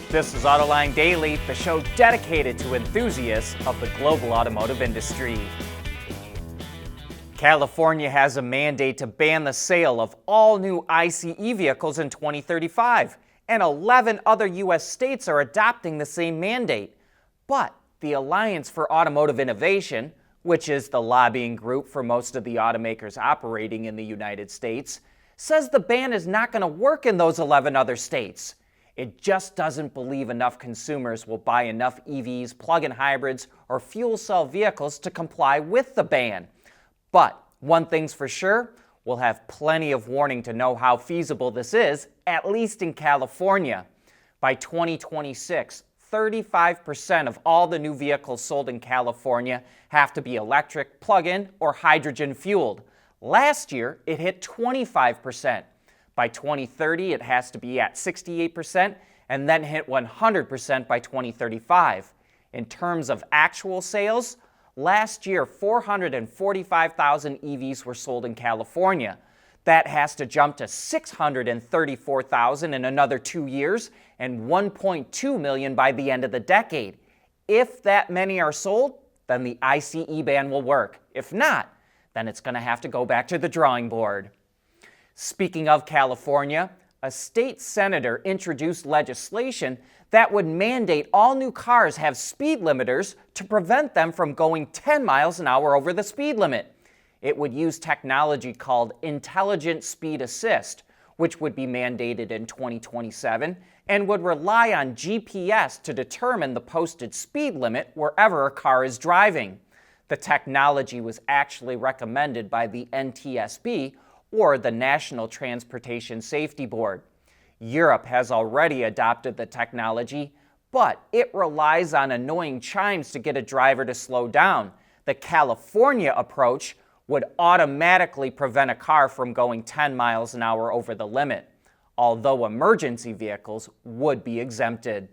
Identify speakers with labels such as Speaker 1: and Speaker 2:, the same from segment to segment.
Speaker 1: This is Autoline Daily, the show dedicated to enthusiasts of the global automotive industry. California has a mandate to ban the sale of all new ICE vehicles in 2035, and 11 other U.S. states are adopting the same mandate. But the Alliance for Automotive Innovation, which is the lobbying group for most of the automakers operating in the United States, says the ban is not going to work in those 11 other states. It just doesn't believe enough consumers will buy enough EVs, plug-in hybrids, or fuel cell vehicles to comply with the ban. But one thing's for sure, we'll have plenty of warning to know how feasible this is, at least in California. By 2026, 35% of all the new vehicles sold in California have to be electric, plug-in, or hydrogen-fueled. Last year, it hit 25%. By 2030, it has to be at 68% and then hit 100% by 2035. In terms of actual sales, last year 445,000 EVs were sold in California. That has to jump to 634,000 in another 2 years and 1.2 million by the end of the decade. If that many are sold, then the ICE ban will work. If not, then it's going to have to go back to the drawing board. Speaking of California, a state senator introduced legislation that would mandate all new cars have speed limiters to prevent them from going 10 miles an hour over the speed limit. It would use technology called Intelligent Speed Assist, which would be mandated in 2027 and would rely on GPS to determine the posted speed limit wherever a car is driving. The technology was actually recommended by the NTSB, or the National Transportation Safety Board. Europe has already adopted the technology, but it relies on annoying chimes to get a driver to slow down. The California approach would automatically prevent a car from going 10 miles an hour over the limit, although emergency vehicles would be exempted.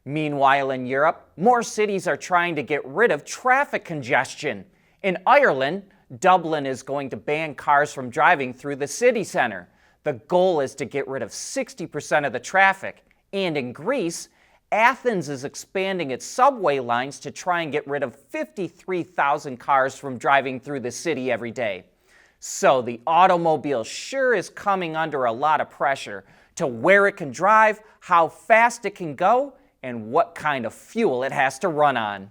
Speaker 1: Meanwhile, in Europe, more cities are trying to get rid of traffic congestion. In Ireland, Dublin is going to ban cars from driving through the city center. The goal is to get rid of 60% of the traffic. And in Greece, Athens is expanding its subway lines to try and get rid of 53,000 cars from driving through the city every day. So the automobile sure is coming under a lot of pressure to where it can drive, how fast it can go, and what kind of fuel it has to run on.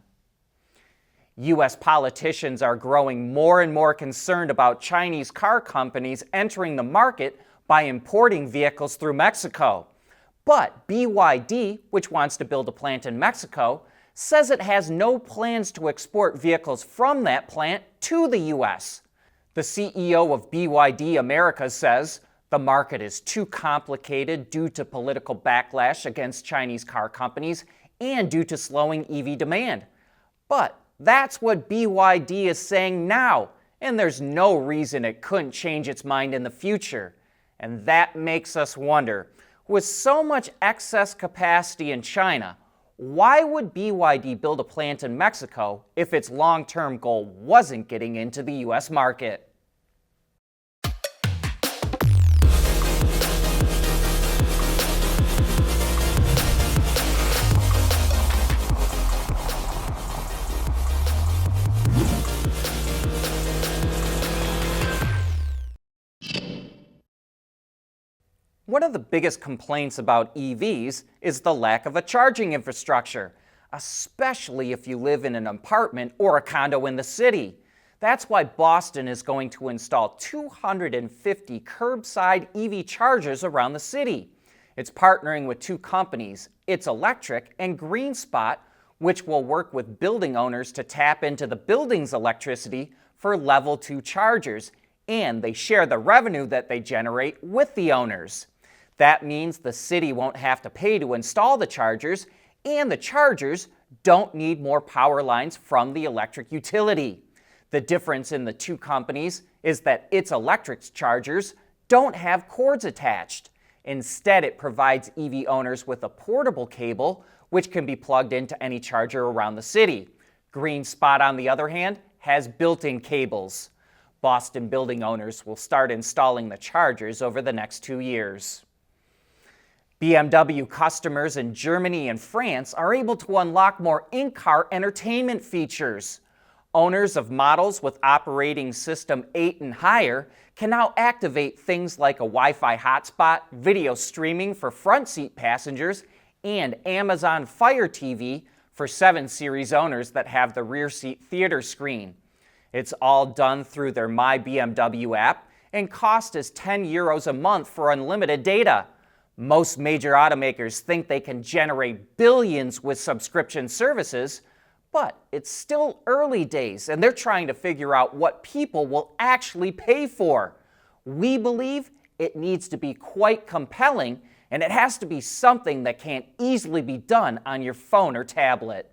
Speaker 1: U.S. politicians are growing more and more concerned about Chinese car companies entering the market by importing vehicles through Mexico. But BYD, which wants to build a plant in Mexico, says it has no plans to export vehicles from that plant to the U.S. The CEO of BYD America says the market is too complicated due to political backlash against Chinese car companies and due to slowing EV demand. But that's what BYD is saying now, and there's no reason it couldn't change its mind in the future. And that makes us wonder, with so much excess capacity in China, why would BYD build a plant in Mexico if its long-term goal wasn't getting into the U.S. market? One of the biggest complaints about EVs is the lack of a charging infrastructure, especially if you live in an apartment or a condo in the city. That's why Boston is going to install 250 curbside EV chargers around the city. It's partnering with two companies, It's Electric and GreenSpot, which will work with building owners to tap into the building's electricity for level 2 chargers, and they share the revenue that they generate with the owners. That means the city won't have to pay to install the chargers, and the chargers don't need more power lines from the electric utility. The difference in the two companies is that It's Electric's chargers don't have cords attached. Instead, it provides EV owners with a portable cable, which can be plugged into any charger around the city. GreenSpot, on the other hand, has built-in cables. Boston building owners will start installing the chargers over the next 2 years. BMW customers in Germany and France are able to unlock more in-car entertainment features. Owners of models with operating system 8 and higher can now activate things like a Wi-Fi hotspot, video streaming for front seat passengers, and Amazon Fire TV for 7 Series owners that have the rear seat theater screen. It's all done through their My BMW app and cost is €10 a month for unlimited data. Most major automakers think they can generate billions with subscription services, but it's still early days and they're trying to figure out what people will actually pay for. We believe it needs to be quite compelling and it has to be something that can't easily be done on your phone or tablet.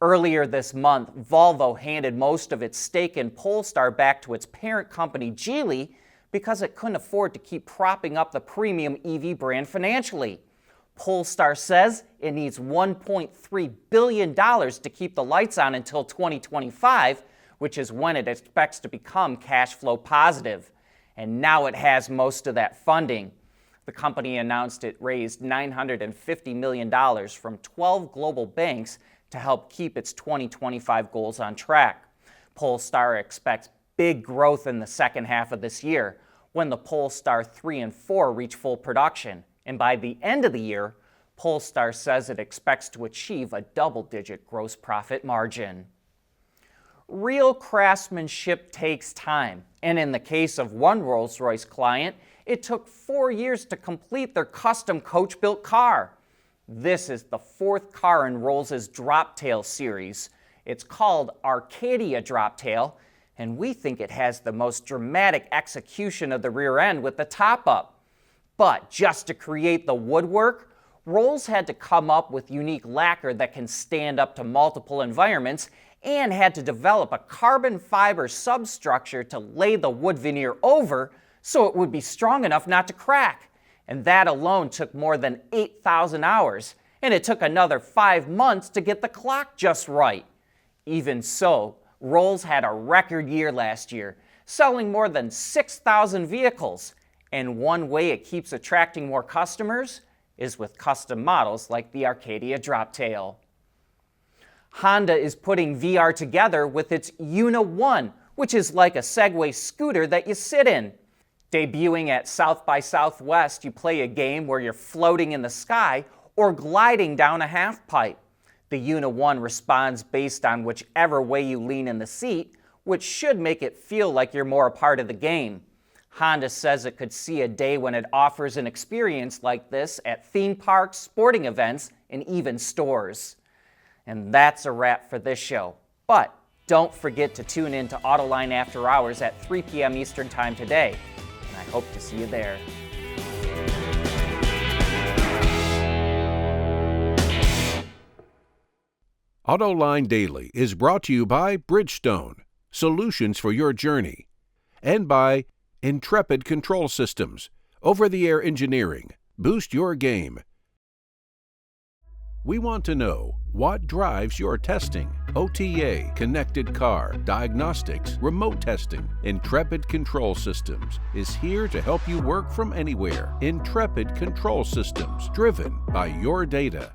Speaker 1: Earlier this month, Volvo handed most of its stake in Polestar back to its parent company Geely because it couldn't afford to keep propping up the premium EV brand financially. Polestar says it needs $1.3 billion to keep the lights on until 2025, which is when it expects to become cash flow positive. And now it has most of that funding. The company announced it raised $950 million from 12 global banks to help keep its 2025 goals on track. Polestar expects big growth in the second half of this year when the Polestar 3 and 4 reach full production. And by the end of the year, Polestar says it expects to achieve a double-digit gross profit margin. Real craftsmanship takes time, and in the case of one Rolls-Royce client, it took 4 years to complete their custom coach-built car. This is the 4th car in Rolls' Droptail series. It's called Arcadia Droptail, and we think it has the most dramatic execution of the rear end with the top up. But just to create the woodwork, Rolls had to come up with unique lacquer that can stand up to multiple environments and had to develop a carbon fiber substructure to lay the wood veneer over so it would be strong enough not to crack. And that alone took more than 8,000 hours, and it took another 5 months to get the clock just right. Even so, Rolls had a record year last year, selling more than 6,000 vehicles. And one way it keeps attracting more customers is with custom models like the Arcadia Droptail. Honda is putting VR together with its UNI-ONE, which is like a Segway scooter that you sit in. Debuting at South by Southwest, you play a game where you're floating in the sky or gliding down a half pipe. The UNI-ONE responds based on whichever way you lean in the seat, which should make it feel like you're more a part of the game. Honda says it could see a day when it offers an experience like this at theme parks, sporting events, and even stores. And that's a wrap for this show. But don't forget to tune in to Autoline After Hours at 3 p.m. Eastern Time today. And I hope to see you there.
Speaker 2: Autoline Daily is brought to you by Bridgestone, solutions for your journey, and by Intrepid Control Systems, over-the-air engineering. Boost your game. We want to know what drives your testing. OTA, connected car, diagnostics, remote testing. Intrepid Control Systems is here to help you work from anywhere. Intrepid Control Systems, driven by your data.